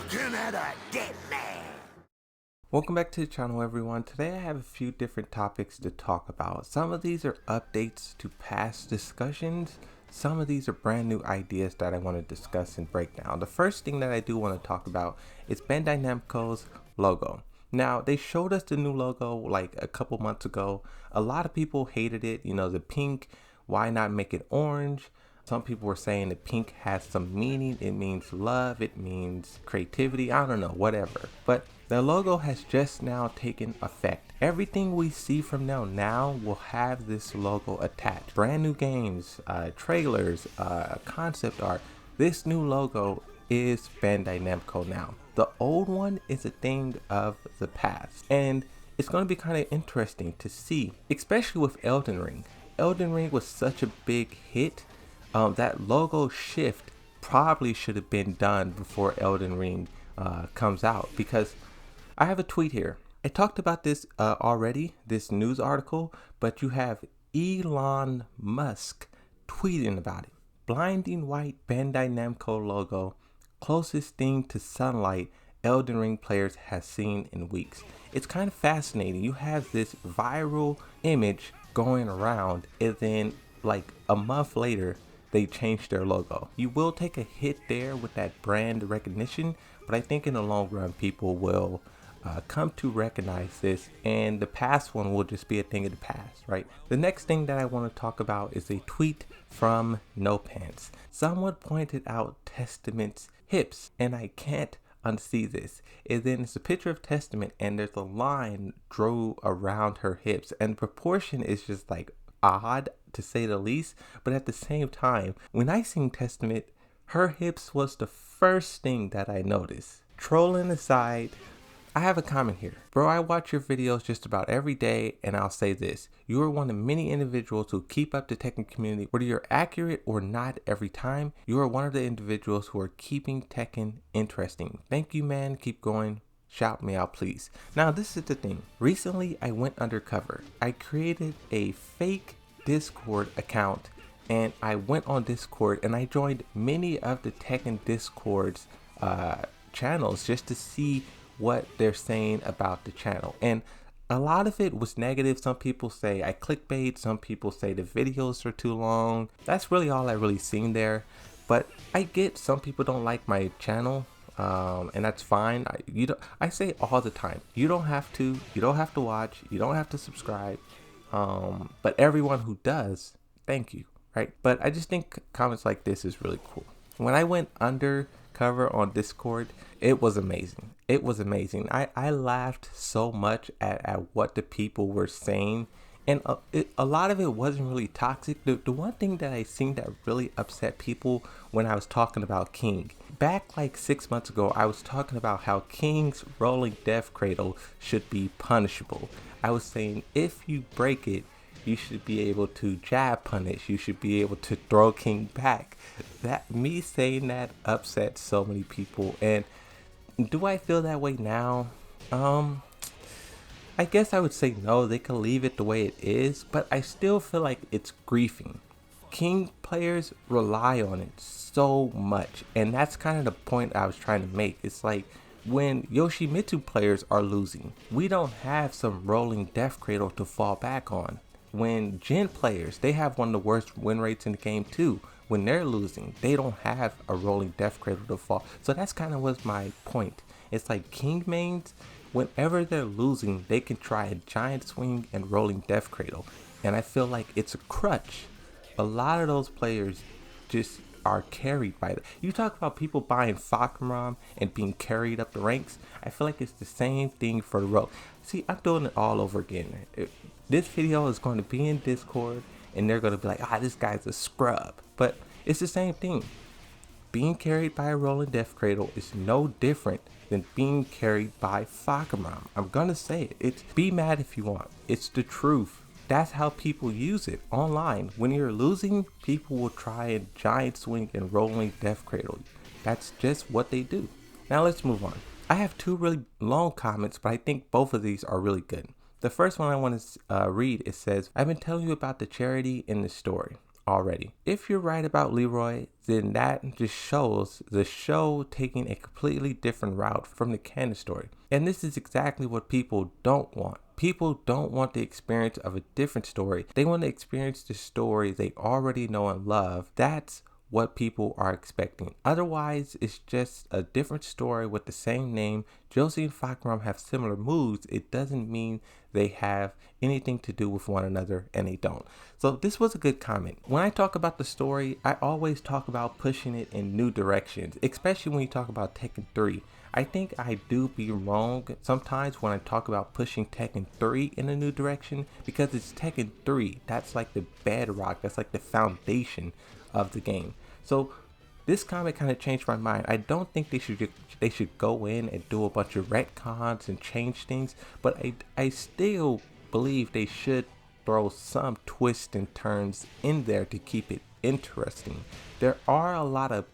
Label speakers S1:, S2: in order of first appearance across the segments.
S1: looking at a dead man.
S2: Welcome back to the channel, everyone. Today I have a few different topics to talk about. Some of these are updates to past discussions. Some of these are brand new ideas that I want to discuss and break down. The first thing that I do want to talk about is Bandai Namco's logo. Now, they showed us the new logo like a couple months ago. A lot of people hated it, the pink. Why not make it orange? Some people were saying that pink has some meaning. It means love. It means creativity. I don't know, whatever. But the logo has just now taken effect. Everything we see from now will have this logo attached. Brand new games, trailers, concept art. This new logo is Bandai Namco now. The old one is a thing of the past. And it's going to be kind of interesting to see, especially with Elden Ring. Elden Ring was such a big hit. That logo shift probably should have been done before Elden Ring comes out, because I have a tweet here. I talked about this already, this news article, but you have Elon Musk tweeting about it. Blinding white Bandai Namco logo, closest thing to sunlight Elden Ring players have seen in weeks. It's kind of fascinating. You have this viral image going around, and then like a month later, they changed their logo. You will take a hit there with that brand recognition, but I think in the long run, people will come to recognize this, and the past one will just be a thing of the past, right? The next thing that I want to talk about is a tweet from No Pants. Someone pointed out Testament's hips, and I can't unsee this. And then it's a picture of Testament, and there's a line drew around her hips, and the proportion is just like odd, to say the least. But at the same time, when I seen Testament, her hips was the first thing that I noticed. Trolling aside, I have a comment here. Bro, I watch your videos just about every day, and I'll say this. You are one of many individuals who keep up the Tekken community. Whether you're accurate or not every time, you are one of the individuals who are keeping Tekken interesting. Thank you, man. Keep going. Shout me out, please. Now, this is the thing. Recently, I went undercover. I created a fake Discord account, and I went on Discord, and I joined many of the Tekken Discord's channels just to see what they're saying about the channel. And a lot of it was negative. Some people say I clickbait. Some people say the videos are too long. That's really all I really seen there. But I get some people don't like my channel. And that's fine. I say all the time, you don't have to watch, you don't have to subscribe. But everyone who does, thank you, right? But I just think comments like this is really cool. When I went undercover on Discord, it was amazing. It was amazing. I laughed so much at what the people were saying. And a lot of it wasn't really toxic. The one thing that I seen that really upset people when I was talking about King. Back like 6 months ago, I was talking about how King's rolling death cradle should be punishable. I was saying if you break it, you should be able to jab punish. You should be able to throw King back. Me saying that upset so many people. And do I feel that way now? I guess I would say no, they can leave it the way it is, but I still feel like it's griefing. King players rely on it so much, and that's kind of the point I was trying to make. It's like when Yoshimitsu players are losing, we don't have some rolling death cradle to fall back on. When Jin players, they have one of the worst win rates in the game too. When they're losing, they don't have a rolling death cradle to fall. So that's kind of was my point. It's like King mains, whenever they're losing, they can try a giant swing and rolling death cradle. And I feel like it's a crutch. A lot of those players just are carried by that. You talk about people buying Fakram and being carried up the ranks. I feel like it's the same thing for the rogue. See, I'm doing it all over again. This video is going to be in Discord, and they're going to be like, this guy's a scrub. But it's the same thing. Being carried by a rolling death cradle is no different than being carried by Fakram. I'm going to say it. It's be mad if you want. It's the truth. That's how people use it online. When you're losing, people will try a giant swing and rolling death cradle. That's just what they do. Now let's move on. I have two really long comments, but I think both of these are really good. The first one I want to read, it says, I've been telling you about the charity in the story. already. If you're right about Leroy, then that just shows the show taking a completely different route from the canon story. And this is exactly what people don't want. People don't want the experience of a different story. They want to experience the story they already know and love. That's what people are expecting. Otherwise, it's just a different story with the same name. Josie and Fakuram have similar moves. It doesn't mean they have anything to do with one another, and they don't. So this was a good comment. When I talk about the story, I always talk about pushing it in new directions, especially when you talk about Tekken 3. I think I do be wrong sometimes when I talk about pushing Tekken 3 in a new direction, because it's Tekken 3. That's like the bedrock. That's like the foundation of the game. So this comment kind of changed my mind. I don't think they should go in and do a bunch of retcons and change things, but I still believe they should throw some twists and turns in there to keep it interesting. There are a lot of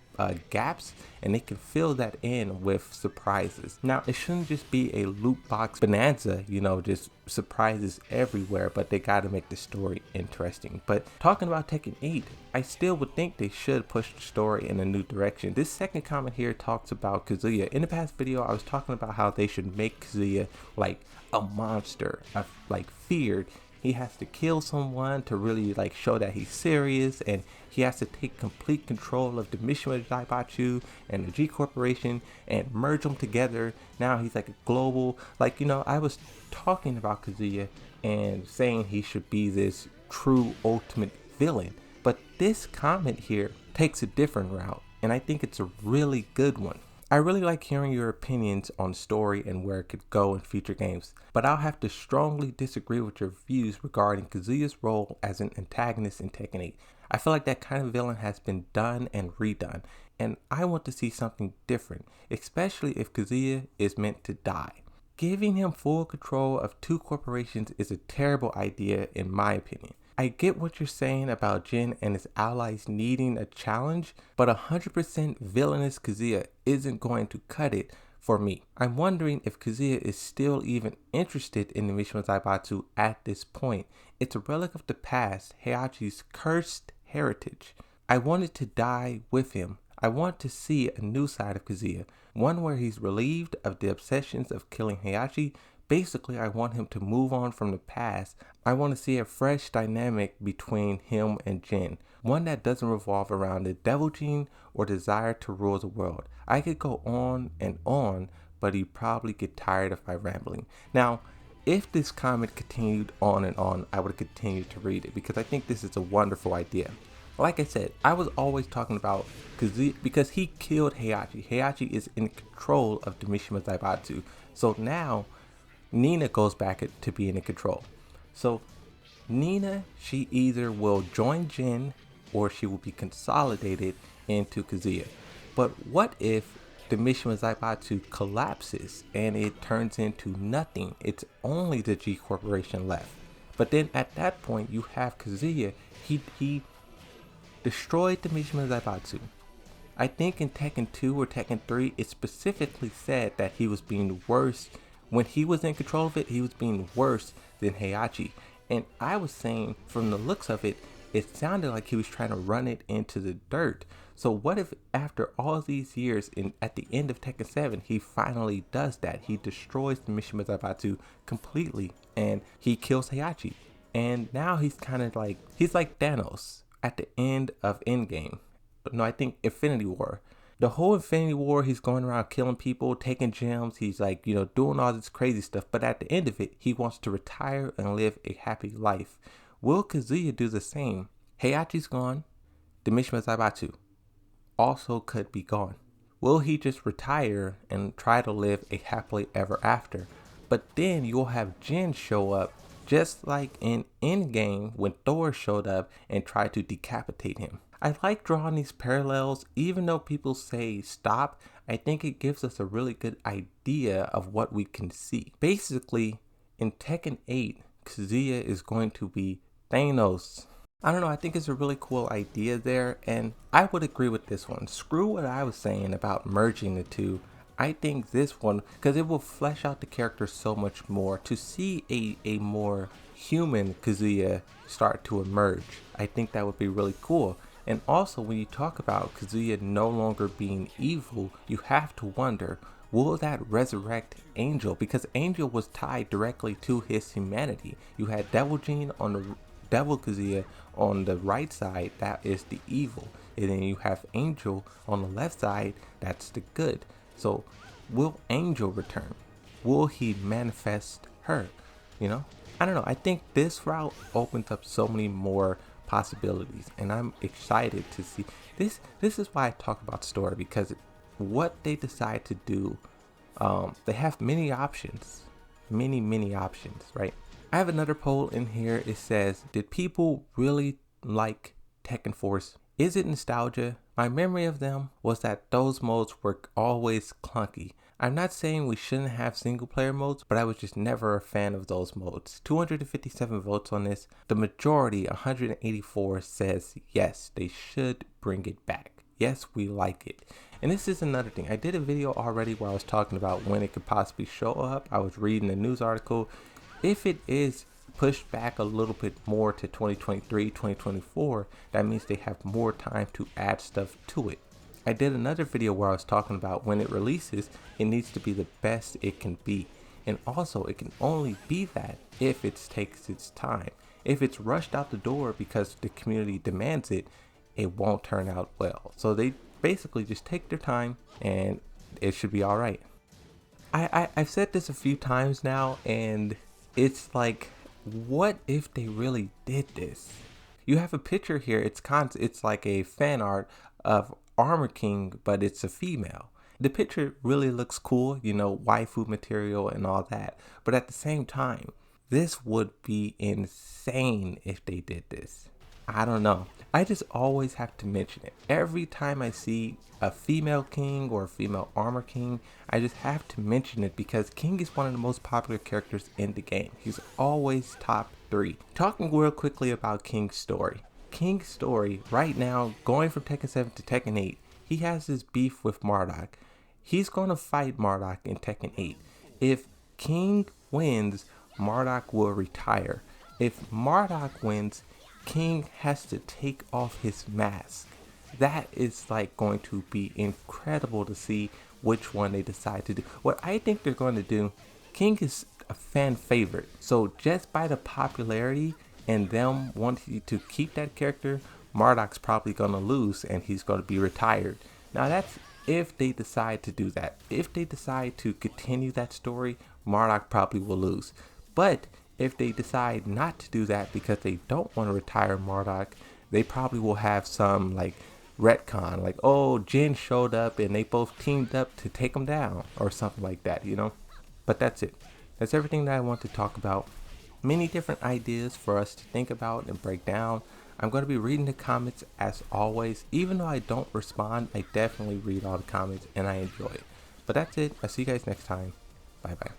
S2: gaps, and they can fill that in with surprises. Now, it shouldn't just be a loot box bonanza, just surprises everywhere, but they got to make the story interesting. But talking about Tekken 8, I still would think they should push the story in a new direction. This second comment here talks about Kazuya. In the past video, I was talking about how they should make Kazuya like a monster, like feared. He has to kill someone to really like show that he's serious, and he has to take complete control of the Mishima Zaibatsu and the G Corporation and merge them together. Now he's like a global, I was talking about Kazuya and saying he should be this true ultimate villain. But this comment here takes a different route, and I think it's a really good one. I really like hearing your opinions on story and where it could go in future games, but I'll have to strongly disagree with your views regarding Kazuya's role as an antagonist in Tekken 8. I feel like that kind of villain has been done and redone, and I want to see something different, especially if Kazuya is meant to die. Giving him full control of two corporations is a terrible idea in my opinion. I get what you're saying about Jin and his allies needing a challenge, but 100% villainous Kazuya isn't going to cut it for me. I'm wondering if Kazuya is still even interested in the Mishima Zaibatsu at this point. It's a relic of the past, Heihachi's cursed heritage. I wanted to die with him. I want to see a new side of Kazuya, one where he's relieved of the obsessions of killing Heihachi. Basically, I want him to move on from the past. I want to see a fresh dynamic between him and Jin, one that doesn't revolve around the devil gene or desire to rule the world. I could go on and on, but you'd probably get tired of my rambling. Now, if this comment continued on and on, I would continue to read it because I think this is a wonderful idea. Like I said, I was always talking about Kazuya because he killed Heihachi. Heihachi is in control of the Mishima Zaibatsu. So now Nina goes back to being in control. So Nina, she either will join Jin or she will be consolidated into Kazuya. But what if the Mishima Zaibatsu collapses and it turns into nothing? It's only the G Corporation left. But then at that point you have Kazuya. He destroyed the Mishima Zaibatsu. I think in Tekken 2 or Tekken 3 it specifically said that he was being worse. When he was in control of it, he was being worse than Heihachi. And I was saying, from the looks of it, it sounded like he was trying to run it into the dirt. So what if after all these years, at the end of Tekken 7, he finally does that? He destroys the Mishima Zaibatsu completely, and he kills Heihachi. And now he's kind of like, he's like Thanos at the end of Endgame. No, I think Infinity War. The whole Infinity War, he's going around killing people, taking gems. He's like, doing all this crazy stuff. But at the end of it, he wants to retire and live a happy life. Will Kazuya do the same? Heihachi's gone. The Mishima Zaibatsu also could be gone. Will he just retire and try to live a happily ever after? But then you'll have Jin show up, just like in Endgame when Thor showed up and tried to decapitate him. I like drawing these parallels, even though people say stop. I think it gives us a really good idea of what we can see. Basically, in Tekken 8, Kazuya is going to be Thanos. I don't know, I think it's a really cool idea there, and I would agree with this one. Screw what I was saying about merging the two. I think this one, because it will flesh out the character so much more. To see a more human Kazuya start to emerge. I think that would be really cool. And also, when you talk about Kazuya no longer being evil, you have to wonder, will that resurrect Angel? Because Angel was tied directly to his humanity. You had Devil Gene on the Devil Kazuya on the right side, that is the evil. And then you have Angel on the left side, that's the good. So will Angel return? Will he manifest her? You know? I don't know. I think this route opens up so many more possibilities, and I'm excited to see this. This is why I talk about story, because what they decide to do, they have many options, many options, right? I have another poll in here. It says, did people really like Tekken Force? Is it nostalgia? My memory of them was that those modes were always clunky. I'm not saying we shouldn't have single player modes, but I was just never a fan of those modes. 257 votes on this. The majority, 184, says yes, they should bring it back. Yes, we like it. And this is another thing. I did a video already where I was talking about when it could possibly show up. I was reading a news article. If it is pushed back a little bit more to 2023, 2024, that means they have more time to add stuff to it. I did another video where I was talking about when it releases, it needs to be the best it can be. And also, it can only be that if it takes its time. If it's rushed out the door because the community demands it, it won't turn out well. So they basically just take their time and it should be all right. I've said this a few times now, and it's like, what if they really did this? You have a picture here. It's like a fan art of Armor King, but it's a female. The picture really looks cool, you know, waifu material and all that. But at the same time, this would be insane if they did this. I don't know. I just always have to mention it. Every time I see a female king or a female armor king, I just have to mention it because King is one of the most popular characters in the game. He's always top 3. Talking real quickly about King's story. King's story right now, going from Tekken 7 to Tekken 8, he has this beef with Marduk. He's going to fight Marduk in Tekken 8. If King wins, Marduk will retire. If Marduk wins, King has to take off his mask. That is like going to be incredible to see which one they decide to do. What I think they're going to do, King is a fan favorite. So just by the popularity and them wanting to keep that character, Marduk's probably going to lose and he's going to be retired. Now that's if they decide to do that. If they decide to continue that story, Marduk probably will lose. But if they decide not to do that because they don't want to retire Marduk, they probably will have some like retcon, like, oh, Jin showed up and they both teamed up to take him down or something like that, you know? But that's it. That's everything that I want to talk about. Many different ideas for us to think about and break down. I'm going to be reading the comments as always. Even though I don't respond, I definitely read all the comments and I enjoy it. But that's it. I'll see you guys next time. Bye bye.